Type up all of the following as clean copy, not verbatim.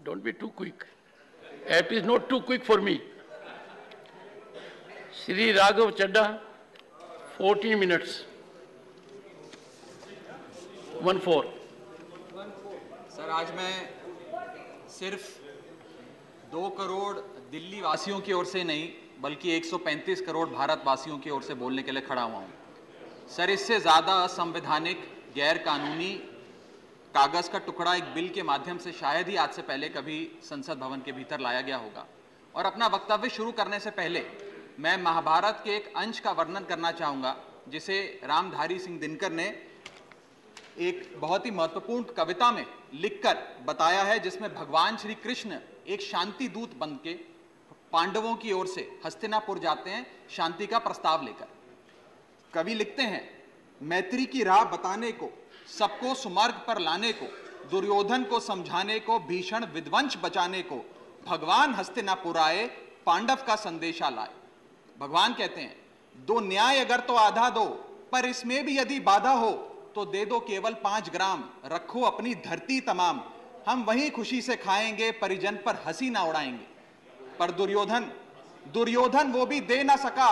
Don't be too quick. It is not too quick for me. Shri Raghav Chadha, 14 minutes. 1-4. Sir, आज मैं सिर्फ 2 करोड़ दिल्ली वासियों की ओर से नहीं बल्कि 135 करोड़ भारतवासियों की ओर से बोलने के लिए खड़ा हुआ हूँ। सर, इससे ज़्यादा असंवैधानिक, गैर कानूनी कागज़ का टुकड़ा एक बिल के माध्यम से शायद ही आज से पहले कभी संसद भवन के भीतर लाया गया होगा। और अपना वक्तव्य शुरू करने से पहले मैं महाभारत के एक अंश का वर्णन करना चाहूँगा जिसे रामधारी सिंह दिनकर ने एक बहुत ही महत्वपूर्ण कविता में लिखकर बताया है, जिसमें भगवान श्री कृष्ण एक शांति दूत बनके पांडवों की ओर से हस्तिनापुर जाते हैं शांति का प्रस्ताव लेकर। कवि लिखते हैं, मैत्री की राह बताने को, सबको सुमार्ग पर लाने को, दुर्योधन को समझाने को, भीषण विध्वंस बचाने को, भगवान हस्तिनापुर आए, पांडव का संदेशा लाए। भगवान कहते हैं, दो न्याय अगर तो आधा दो, पर इसमें भी यदि बाधा हो तो दे दो केवल 5 ग्राम, रखो अपनी धरती तमाम, हम वहीं खुशी से खाएंगे, परिजन पर हंसी ना उड़ाएंगे। पर दुर्योधन वो भी दे ना सका,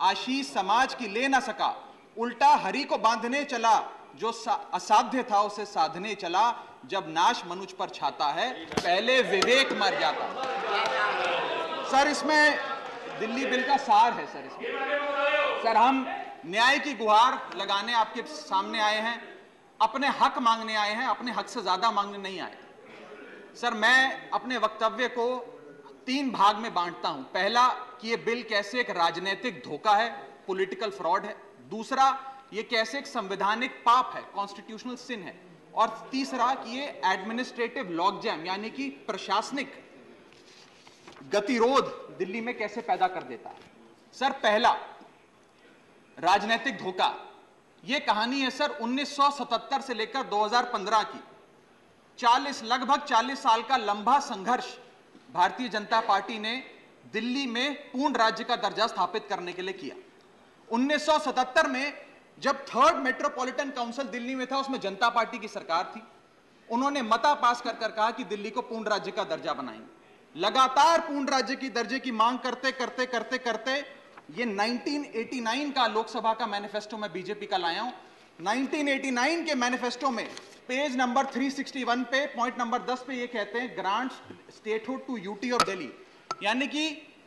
आशीष समाज की ले ना सका, उल्टा हरि को बांधने चला, जो असाध्य था उसे साधने चला, जब नाश मनुष्य पर छाता है, पहले विवेक मर जाता। सर, इसमें दिल्ली बिल का सार है। सर, हम न्याय की गुहार लगाने आपके सामने आए हैं, अपने हक मांगने आए हैं, अपने हक से ज्यादा मांगने नहीं आए। सर, मैं अपने वक्तव्य को 3 भाग में बांटता हूं। पहला कि यह बिल कैसे एक राजनीतिक धोखा है, पॉलिटिकल फ्रॉड है। दूसरा, यह कैसे एक संवैधानिक पाप है, कॉन्स्टिट्यूशनल सिन है। और तीसरा कि यह एडमिनिस्ट्रेटिव लॉकजैम यानी कि प्रशासनिक गतिरोध दिल्ली में कैसे पैदा कर देता है। सर, पहला राजनीतिक धोखा, यह कहानी है सर 1977 से लेकर 2015 की। लगभग 40 साल का लंबा संघर्ष भारतीय जनता पार्टी ने दिल्ली में पूर्ण राज्य का दर्जा स्थापित करने के लिए किया। 1977 में जब 3rd मेट्रोपॉलिटन काउंसिल दिल्ली में था, उसमें जनता पार्टी की सरकार थी। उन्होंने मता पास कर कहा कि दिल्ली को पूर्ण राज्य का दर्जा बनाएंगे। लगातार पूर्ण राज्य की दर्जे की मांग करते करते ये 1989 का लोकसभा का मैनिफेस्टो मैं बीजेपी का लाया हूं। 1989 के मैनिफेस्टो में पेज नंबर 361 पे पॉइंट नंबर 10 पे ये कहते हैं, grant statehood to UT of Delhi. यानी कि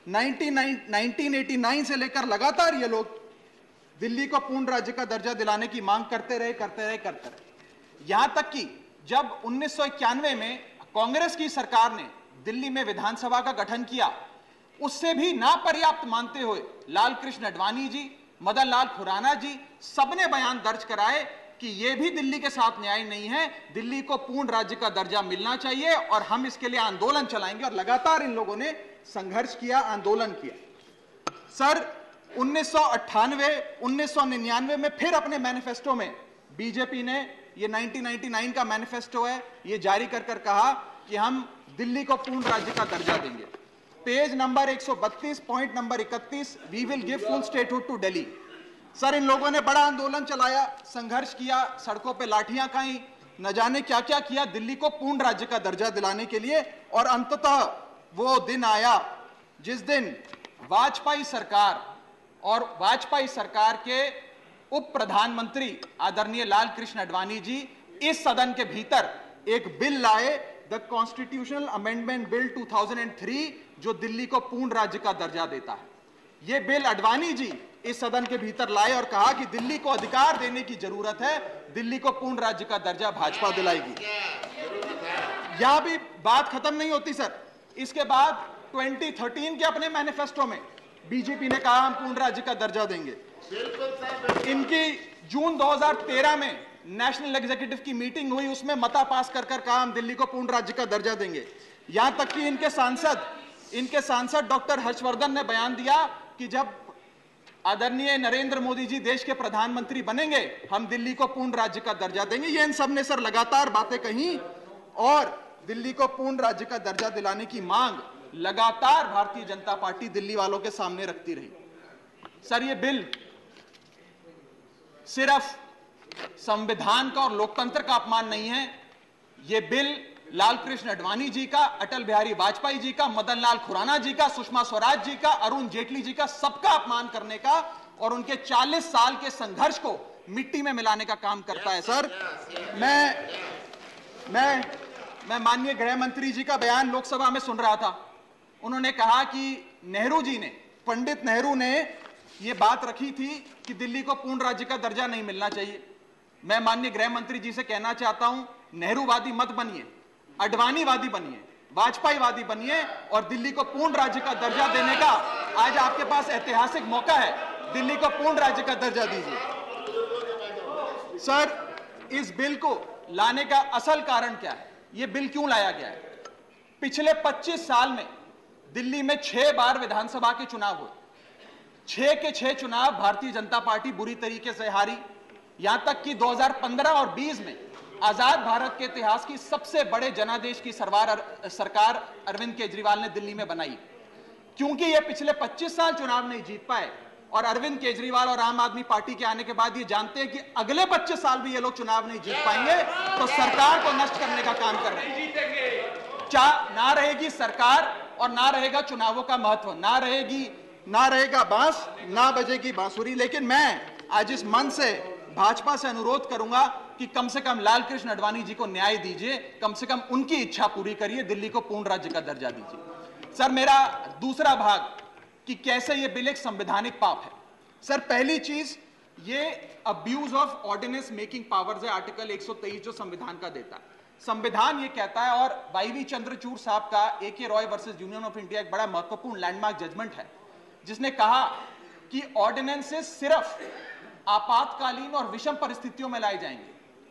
1989 से लेकर लगातार ये लोग दिल्ली को पूर्ण राज्य का दर्जा दिलाने की मांग करते रहे। यहां तक कि जब 1991 में कांग्रेस की सरकार ने दिल्ली में विधानसभा का गठन किया, उससे भी ना पर्याप्त मानते हुए लाल कृष्ण आडवाणी जी, मदन लाल खुराना जी सबने बयान दर्ज कराए कि यह भी दिल्ली के साथ न्याय नहीं है, दिल्ली को पूर्ण राज्य का दर्जा मिलना चाहिए और हम इसके लिए आंदोलन चलाएंगे। और लगातार इन लोगों ने संघर्ष किया, आंदोलन किया। सर, 1998, 1999 में फिर अपने मैनिफेस्टो में बीजेपी ने, ये 1999 का मैनिफेस्टो है, ये जारी कर कहा कि हम दिल्ली को पूर्ण राज्य का दर्जा देंगे। Page number 132 point number 31, we will give full statehood to Delhi. Sir, इन लोगों ने बड़ा आंदोलन चलाया, संघर्ष किया, सड़कों पे लाठियां खाई, न जाने क्या क्या किया दिल्ली को पूर्ण राज्य का दर्जा दिलाने के लिए। और अंततः वो दिन आया जिस दिन वाजपेयी सरकार और वाजपेयी सरकार के उप प्रधानमंत्री आदरणीय लाल कृष्ण आडवाणी जी इस सदन के भीतर एक बिल लाए, द कॉन्स्टिट्यूशनल अमेंडमेंट बिल 2003, जो दिल्ली को पूर्ण राज्य का दर्जा देता है। यह बिल आडवाणी जी इस सदन के भीतर लाए और कहा कि दिल्ली को अधिकार देने की जरूरत है, दिल्ली को पूर्ण राज्य का दर्जा भाजपा दिलाएगी। यहां भी बात खत्म नहीं होती सर। इसके बाद 2013 के अपने मैनिफेस्टो में बीजेपी ने कहा हम पूर्ण राज्य का दर्जा देंगे। इनकी जून 2013 में नेशनल एग्जीक्यूटिव की मीटिंग हुई, उसमें मता पास कर कहा हम दिल्ली को पूर्ण राज्य का दर्जा देंगे। यहां तक कि इनके सांसद डॉक्टर हर्षवर्धन ने बयान दिया कि जब आदरणीय नरेंद्र मोदी जी देश के प्रधानमंत्री बनेंगे, हम दिल्ली को पूर्ण राज्य का दर्जा देंगे। ये इन सब ने सर लगातार बातें कही और दिल्ली को पूर्ण राज्य का दर्जा दिलाने की मांग लगातार भारतीय जनता पार्टी दिल्ली वालों के सामने रखती रही। सर, ये बिल सिर्फ संविधान का और लोकतंत्र का अपमान नहीं है, ये बिल लालकृष्ण आडवाणी जी का, अटल बिहारी वाजपेयी जी का, मदन लाल खुराना जी का, सुषमा स्वराज जी का, अरुण जेटली जी का, सबका अपमान करने का और उनके 40 साल के संघर्ष को मिट्टी में मिलाने का काम करता है। सर, मैं माननीय गृह मंत्री जी का बयान लोकसभा में सुन रहा था। उन्होंने कहा कि नेहरू जी ने, पंडित नेहरू ने यह बात रखी थी कि दिल्ली को पूर्ण राज्य का दर्जा नहीं मिलना चाहिए। मैं माननीय गृह मंत्री जी से कहना चाहता हूं, नेहरूवादी मत बनिए, आडवाणीवादी बनिए, वाजपेयीवादी बनिए और दिल्ली को पूर्ण राज्य का दर्जा देने का आज आपके पास ऐतिहासिक मौका है। दिल्ली को पूर्ण राज्य का दर्जा दीजिए। सर, इस बिल को लाने का असल कारण क्या है? यह बिल क्यों लाया गया है? पिछले 25 साल में दिल्ली में 6 बार विधानसभा के चुनाव हुए। 6 के 6 चुनाव भारतीय जनता पार्टी बुरी तरीके से हारी। यहां तक कि 2015 और 20 में आजाद भारत के इतिहास की सबसे बड़े जनादेश की सरकार अरविंद केजरीवाल ने दिल्ली में बनाई। क्योंकि ये पिछले 25 साल चुनाव नहीं जीत पाए और अरविंद केजरीवाल और आम आदमी पार्टी के आने के बाद ये जानते हैं कि अगले 25 साल भी ये लोग चुनाव नहीं जीत पाएंगे, तो सरकार को नष्ट करने का काम कर रहे हैं। ना रहेगी सरकार और ना रहेगा चुनावों का महत्व, ना रहेगा बांस, ना बजेगी बांसुरी। लेकिन मैं आज इस मन से भाजपा से अनुरोध करूंगा कि कम से कम लालकृष्ण आडवाणी जी को न्याय दीजिए, कम से कम उनकी इच्छा पूरी करिए, दिल्ली को पूर्ण राज्य का दर्जा दीजिए। सर, मेरा दूसरा भाग कि कैसे यह बिल एक संवैधानिक पाप है। सर, पहली चीज, ये abuse of ordinance making powers है, आर्टिकल 123 जो संविधान का देता है। संविधान ये कहता है, और वाईवी चंद्रचूड़ साहब का AK Roy versus union of India एक बड़ा महत्वपूर्ण लैंडमार्क जजमेंट है, जिसने कहा कि ऑर्डिनेंसेस सिर्फ आपातकालीन और विषम परिस्थितियों में लाए जाएंगे।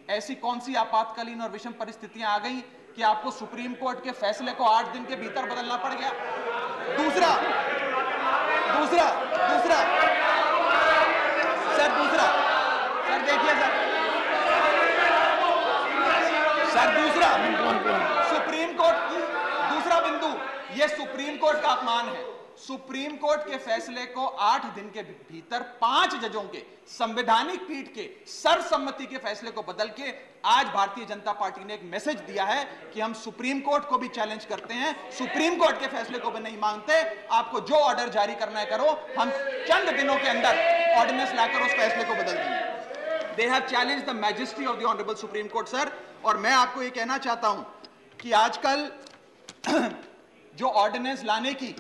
ऐसी कौन सी आपातकालीन और विषम परिस्थितियां आ गई कि आपको सुप्रीम कोर्ट के फैसले को 8 दिन के भीतर बदलना पड़ गया? दूसरा सर देखिए सर सुप्रीम कोर्ट की दूसरा बिंदु, यह सुप्रीम कोर्ट का अपमान है। सुप्रीम कोर्ट के फैसले को 8 दिन के भीतर 5 जजों के संवैधानिक पीठ के सर्वसम्मति के फैसले को बदल के आज भारतीय जनता पार्टी ने एक मैसेज दिया है कि हम सुप्रीम कोर्ट को भी चैलेंज करते हैं, सुप्रीम कोर्ट के फैसले को भी नहीं मांगते। आपको जो ऑर्डर जारी करना है करो, हम चंद दिनों के अंदर ऑर्डिनेंस लाकर उस फैसले को बदल देंगे। They have challenged the majesty of the honourable supreme court. Sir, और मैं आपको ये कहना चाहता हूं कि आजकल जो ऑर्डिनेंस लाने की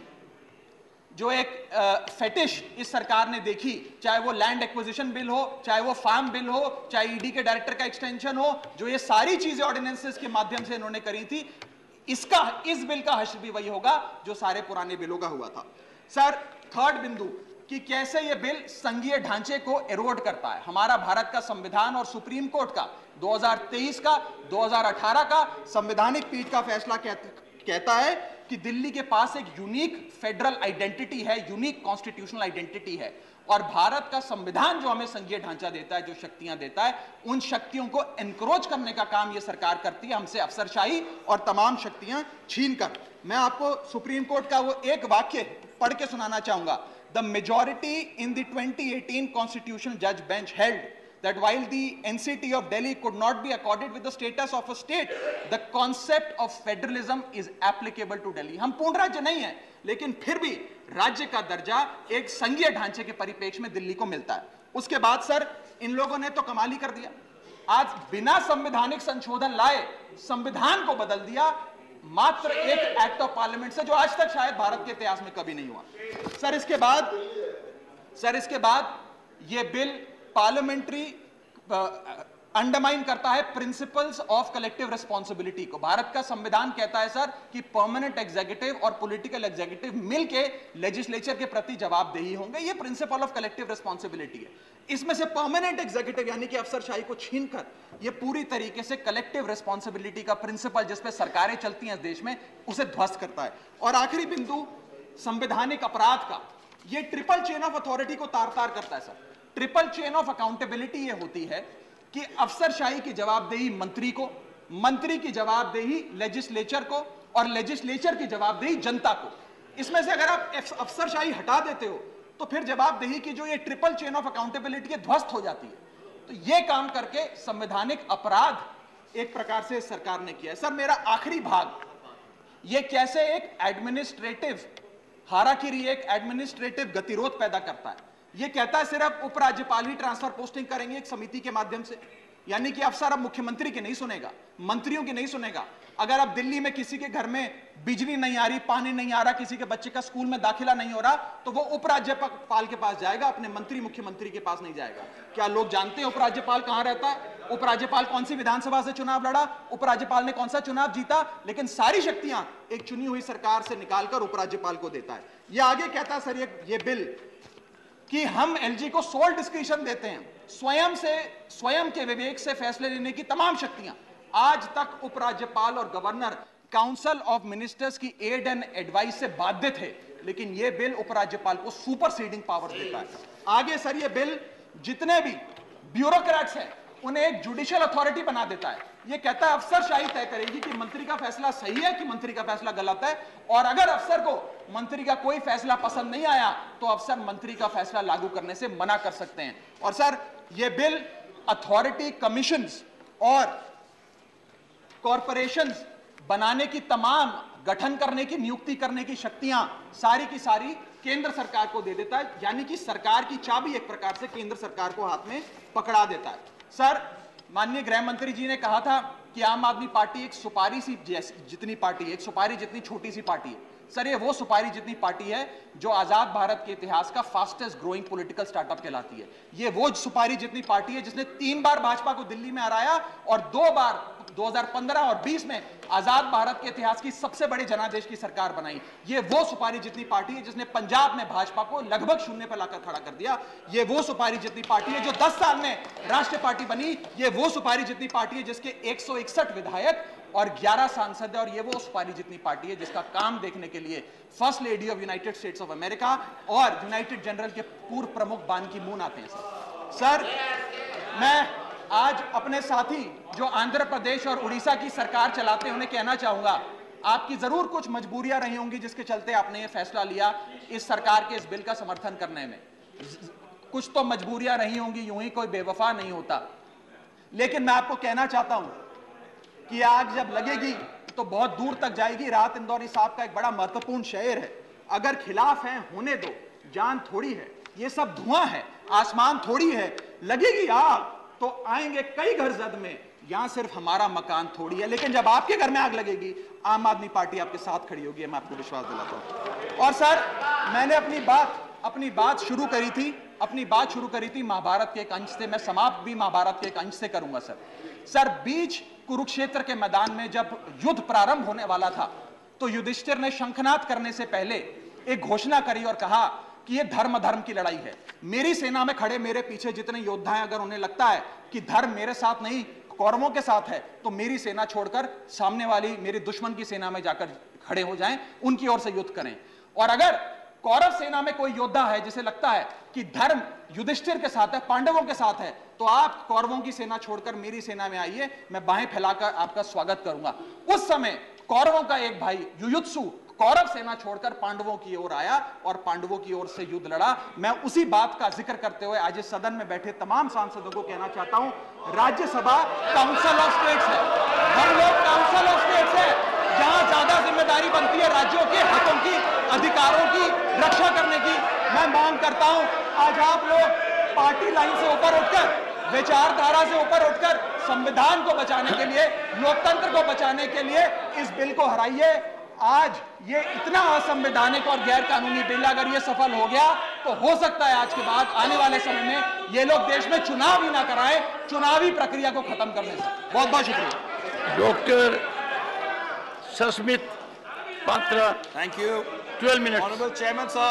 जो एक फेटिश इस सरकार ने देखी, चाहे वो लैंड एक्विजिशन बिल हो, चाहे वो फार्म बिल हो, चाहे ईडी के डायरेक्टर का एक्सटेंशन हो, जो ये सारी चीजें ऑर्डिनेंसेस के माध्यम से इन्होंने करी थी, इस बिल का हश्र भी वही होगा जो सारे पुराने बिलों का हुआ था। सर, थर्ड बिंदु कि कैसे ये बिल संघीय ढांचे को एरोड करता है। हमारा भारत का संविधान और सुप्रीम कोर्ट का 2023 का 2018 का संवैधानिक पीठ का फैसला कहता है कि दिल्ली के पास एक यूनिक फेडरल आइडेंटिटी है, यूनिक कॉन्स्टिट्यूशनल आइडेंटिटी है, और भारत का संविधान जो हमें संघीय ढांचा देता है, जो शक्तियां देता है, उन शक्तियों को एनक्रोच करने का काम यह सरकार करती है, हमसे अफसरशाही और तमाम शक्तियां छीनकर। मैं आपको सुप्रीम कोर्ट का वो एक वाक्य पढ़ के सुनाना चाहूंगा। The majority in the 2018 constitutional जज bench held that while the NCT of Delhi could not be accorded with the status of a state, the concept of federalism is applicable to Delhi. हम पूर्ण राज्य नहीं है, लेकिन फिर भी राज्य का दर्जा एक संघीय ढांचे के परिप्रेक्ष्य में दिल्ली को मिलता है। उसके बाद सर, इन लोगों ने तो कमाल ही कर दिया। आज बिना संवैधानिक संशोधन लाए संविधान को बदल दिया, मात्र एक एक्ट ऑफ पार्लियामेंट से, जो आज तक शायद भारत के इतिहास में कभी नहीं हुआ। सर, इसके बाद ये बिल पार्लियामेंट्री अंडरमाइन करता है प्रिंसिपल्स ऑफ कलेक्टिव रिस्पांसिबिलिटी को। भारत का संविधान कहता है सर कि परमानेंट एग्जीक्यूटिव और पॉलिटिकल एग्जीक्यूटिव मिलके लेजिस्लेचर के प्रति जवाबदेही होंगे। ये प्रिंसिपल ऑफ कलेक्टिव रिस्पांसिबिलिटी है। इसमें से परमानेंट एग्जीक्यूटिव यानी कि अफसरशाही को छीनकर ये पूरी तरीके से कलेक्टिव रिस्पांसिबिलिटी का प्रिंसिपल, जिस पे सरकारें चलती हैं इस देश में, उसे ध्वस्त करता है। और आखिरी बिंदु संवैधानिक अपराध का, ये ट्रिपल चेन ऑफ अथॉरिटी को तार तार करता है sir. Triple chain of accountability ये होती है कि अफसरशाही की जवाबदेही मंत्री को, मंत्री की जवाबदेही लेजिस्लेचर को, और लेजिस्लेचर की जवाबदेही जनता को। इसमें से अगर आप अफसरशाही हटा देते हो तो फिर जवाबदेही की जो ये ट्रिपल चेन ऑफ अकाउंटेबिलिटी ध्वस्त हो जाती है। तो ये काम करके संवैधानिक अपराध एक प्रकार से सरकार ने किया है। सर, मेरा आखिरी भाग ये कैसे एक एडमिनिस्ट्रेटिव हाराकिरी, एक एडमिनिस्ट्रेटिव गतिरोध पैदा करता है। ये कहता है सिर्फ उपराज्यपाल ही ट्रांसफर पोस्टिंग करेंगे एक समिति के माध्यम से, यानी कि अफसर अब मुख्यमंत्री की नहीं सुनेगा, मंत्रियों की नहीं सुनेगा। अगर अब दिल्ली में किसी के घर में बिजली नहीं आ रही, पानी नहीं आ रहा, किसी के बच्चे का स्कूल में दाखिला नहीं हो रहा, तो वो उपराज्यपाल के पास जाएगा, अपने मंत्री मुख्यमंत्री के पास नहीं जाएगा। क्या लोग जानते हैं उपराज्यपाल कहां रहता है? उपराज्यपाल कौन सी विधानसभा से चुनाव लड़ा, उपराज्यपाल ने कौन सा चुनाव जीता? लेकिन सारी शक्तियां एक चुनी हुई सरकार से निकालकर उपराज्यपाल को देता है। यह आगे कहता है सर ये बिल कि हम एलजी को सोल डिस्क्रिशन देते हैं, स्वयं के विवेक से फैसले लेने की तमाम शक्तियां। आज तक उपराज्यपाल और गवर्नर काउंसिल ऑफ मिनिस्टर्स की एड एंड एडवाइस से बाध्य थे, लेकिन यह बिल उपराज्यपाल को सुपरसीडिंग पावर देता है। आगे सर यह बिल जितने भी ब्यूरोक्रेट्स हैं उन्हें एक जुडिशियल अथॉरिटी बना देता है। यह कहता है अफसरशाही तय करेगी कि मंत्री का फैसला सही है कि मंत्री का फैसला गलत है, और अगर अफसर को मंत्री का कोई फैसला पसंद नहीं आया तो अफसर मंत्री का फैसला लागू करने से मना कर सकते हैं। और सर यह बिल अथॉरिटी, कमीशंस और कॉरपोरेशंस बनाने की, तमाम गठन करने की, नियुक्ति करने की शक्तियां सारी की सारी केंद्र सरकार को दे देता है, यानी कि सरकार की चाबी एक प्रकार से केंद्र सरकार को हाथ में पकड़ा देता है। सर, माननीय गृह मंत्री जी ने कहा था कि आम आदमी पार्टी एक सुपारी सी जितनी पार्टी है, एक सुपारी जितनी छोटी सी पार्टी है। सर, ये वो सुपारी जितनी पार्टी है जो आजाद भारत के इतिहास का फास्टेस्ट ग्रोइंग पॉलिटिकल स्टार्टअप कहलाती है। ये वो सुपारी जितनी पार्टी है जिसने 3 बार भाजपा को दिल्ली में हराया और 2 बार 2015 और 20 में आजाद भारत के इतिहास की सबसे बड़ी जनादेश की सरकार बनाई। ये वो सुपारी जितनी पार्टी है जिसने पंजाब में भाजपा को लगभग शून्य पर लाकर खड़ा कर दिया। ये वो सुपारी जितनी पार्टी है जो 10 साल में राष्ट्रीय पार्टी बनी। ये वो सुपारी जितनी पार्टी है जिसके 161 विधायक और 11 सांसद है। और ये वो सुपारी जितनी पार्टी है जिसका काम देखने के लिए first lady of United states of America और यूनाइटेड जनरल के पूर्व प्रमुख बान की मून आते हैं। सर, मैं आज अपने साथी जो आंध्र प्रदेश और उड़ीसा की सरकार चलाते हैं उन्हें कहना चाहूंगा, आपकी जरूर कुछ मजबूरियां रही होंगी जिसके चलते आपने ये फैसला लिया इस सरकार के इस बिल का समर्थन करने में। कुछ तो मजबूरियां रही होंगी, यूं ही कोई बेवफा नहीं होता। लेकिन मैं आपको कहना चाहता हूं कि आग जब लगेगी तो बहुत दूर तक जाएगी। राहत इंदौरी साहब का एक बड़ा महत्वपूर्ण शेर है, अगर खिलाफ है होने दो, जान थोड़ी है, ये सब धुआं है, आसमान थोड़ी है, लगेगी आग तो आएंगे कई घर जद में, यहां सिर्फ हमारा मकान थोड़ी है। लेकिन जब आपके घर में आग लगेगी आम आदमी पार्टी आपके साथ खड़ी होगी, मैं आपको विश्वास दिलाता हूं। और सर, मैंने अपनी बात शुरू करी थी महाभारत के एक अंश से, मैं समाप्त भी महाभारत के एक अंश से करूंगा। सर, बीच कुरुक्षेत्र के मैदान में जब युद्ध प्रारंभ होने वाला था तो युधिष्ठिर ने शंखनाद करने से पहले एक घोषणा करी और कहा कि यह धर्म की लड़ाई है। मेरी सेना में खड़े मेरे पीछे जितने योद्धा हैं, अगर उन्हें लगता है कि धर्म मेरे साथ नहीं कौरवों के साथ है तो मेरी सेना छोड़कर सामने वाली मेरे दुश्मन की सेना में जाकर खड़े हो जाएं, उनकी ओर से युद्ध करें। और अगर कौरव सेना में कोई योद्धा है जिसे लगता है कि धर्म युधिष्ठिर के साथ है, पांडवों के साथ है, तो आप कौरवों की सेना छोड़कर मेरी सेना में आइए, मैं बाहें फैलाकर आपका स्वागत करूंगा। उस समय कौरवों का एक भाई युयुत्सु कौरव सेना छोड़कर पांडवों की ओर आया और पांडवों की ओर से युद्ध लड़ा। मैं उसी बात का जिक्र करते हुए आज इस सदन में बैठे तमाम सांसदों को कहना चाहता हूं, राज्यसभा काउंसिल ऑफ स्टेट्स है, हम लोग काउंसिल ऑफ स्टेट्स है, जहां ज्यादा जिम्मेदारी बनती है राज्यों के हकों की, अधिकारों की रक्षा करने की। मैं मांग करता हूं, आज आप लोग पार्टी लाइन से ऊपर उठकर, विचारधारा से ऊपर उठकर संविधान को बचाने के लिए, लोकतंत्र को बचाने के लिए इस बिल को हराइए। आज ये इतना असंवैधानिक और गैर कानूनी बिल अगर ये सफल हो गया तो हो सकता है आज के बाद आने वाले समय में ये लोग देश में चुनाव ही ना कराएं, चुनावी प्रक्रिया को खत्म करने से। बहुत बहुत शुक्रिया। Doctor Sasmit Patra, Thank you. 12 minutes. Honorable Chairman, sir.